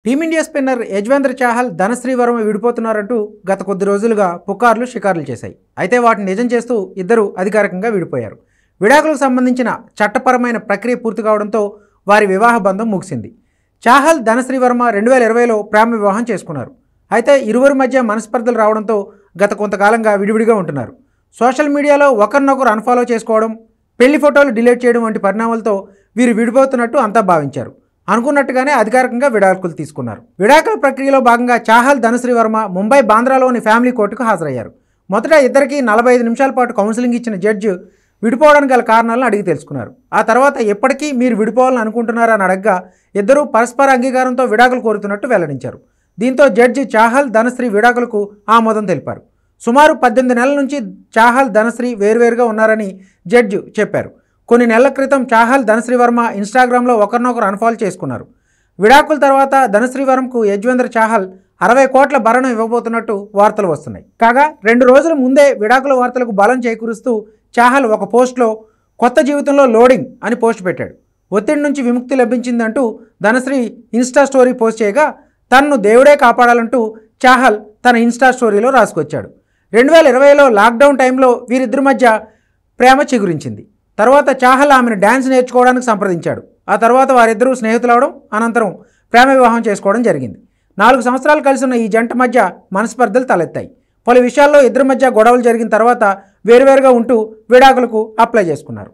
Team India spinner Yuzvendra Chahal Dhanashree Varma విడిపోతున్నారంటూ గత కొద్ది రోజులుగా పుకార్లు షికార్లు చేశాయి. అయితే వాటిని నిజం చేస్తూ ఇద్దరు అధికారికంగా విడిపోయారు. విడాకులకు సంబంధించిన చట్టపరమైన ప్రక్రియ పూర్తి కావడంతో వారి వివాహ బంధం ముగిసింది. చాహల్ ధనశ్రీ వర్మ 2020లో ప్రేమ వివాహం చేసుకున్నారు. అయితే ఇరువురి మధ్య మనస్పర్ధలు రావడంతో గత కొంతకాలంగా విడివిడిగా ఉంటున్నారు. సోషల్ మీడియాలో ఒకరినొకరు అన్ఫాలో చేసుకోవడం, పెళ్లి ఫోటోలు డిలీట్ చేయడం వంటి పరిణామాలతో వీరు విడిపోతున్నట్టు అంతా భావించారు. అనుకున్నట్టుగానే అధికారికంగా విడాకులు తీసుకున్నారు. విడాకుల ప్రక్రియలో భాగంగా చాహల్ ధనశ్రీ వర్మ ముంబై బాంద్రాలోని ఫ్యామిలీ కోర్టుకు హాజరయ్యారు. మొదట ఇద్దరికి 45 నిమిషాల పాటు కౌన్సిలింగ్ ఇచ్చిన జడ్జి విడిపోవడానికి గల కారణాలను అడిగి తెలుసుకున్నారు. ఆ తర్వాత ఎప్పటికీ మీరు విడిపోవాలని అనుకుంటున్నారా అని అడగ్గా ఇద్దరూ పరస్పర అంగీకారంతో విడాకులు కోరుతున్నట్టు వెల్లడించారు. దీంతో జడ్జి చాహల్ ధనశ్రీ విడాకులకు ఆమోదం తెలిపారు. సుమారు 18 నెలల నుంచి చాహల్ ధనశ్రీ వేర్వేరుగా ఉన్నారని జడ్జి చెప్పారు. కొన్ని నెలల క్రితం చాహల్ ధనశ్రీ వర్మ ఇన్స్టాగ్రామ్లో ఒకరినొకరు అన్ఫాలో చేసుకున్నారు. విడాకుల తర్వాత ధనశ్రీ వర్మకు యజ్వేంద్ర చాహల్ 60 కోట్ల భరణం ఇవ్వబోతున్నట్టు వార్తలు వస్తున్నాయి. కాగా 2 రోజుల ముందే విడాకుల వార్తలకు బలం చేకూరుస్తూ చాహల్ ఒక పోస్ట్లో కొత్త జీవితంలో లోడింగ్ అని పోస్ట్ పెట్టాడు. ఒత్తిడి నుంచి విముక్తి లభించిందంటూ ధనశ్రీ ఇన్స్టా స్టోరీ పోస్ట్ చేయగా తనను దేవుడే కాపాడాలంటూ చాహల్ తన ఇన్స్టా స్టోరీలో రాసుకొచ్చాడు. 2020లో లాక్డౌన్ టైంలో వీరిద్దరి మధ్య ప్రేమ చిగురించింది. తర్వాత చాహల్ ఆమెను డ్యాన్స్ నేర్చుకోవడానికి సంప్రదించాడు. ఆ తర్వాత వారిద్దరూ స్నేహితులవడం, అనంతరం ప్రేమ వివాహం చేసుకోవడం జరిగింది. 4 సంవత్సరాలు కలిసి ఉన్న ఈ జంట మధ్య మనస్పర్ధలు తలెత్తాయి. పలు విషయాల్లో ఇద్దరి మధ్య గొడవలు జరిగిన తర్వాత వేరువేరుగా ఉంటూ విడాకులకు అప్లై చేసుకున్నారు.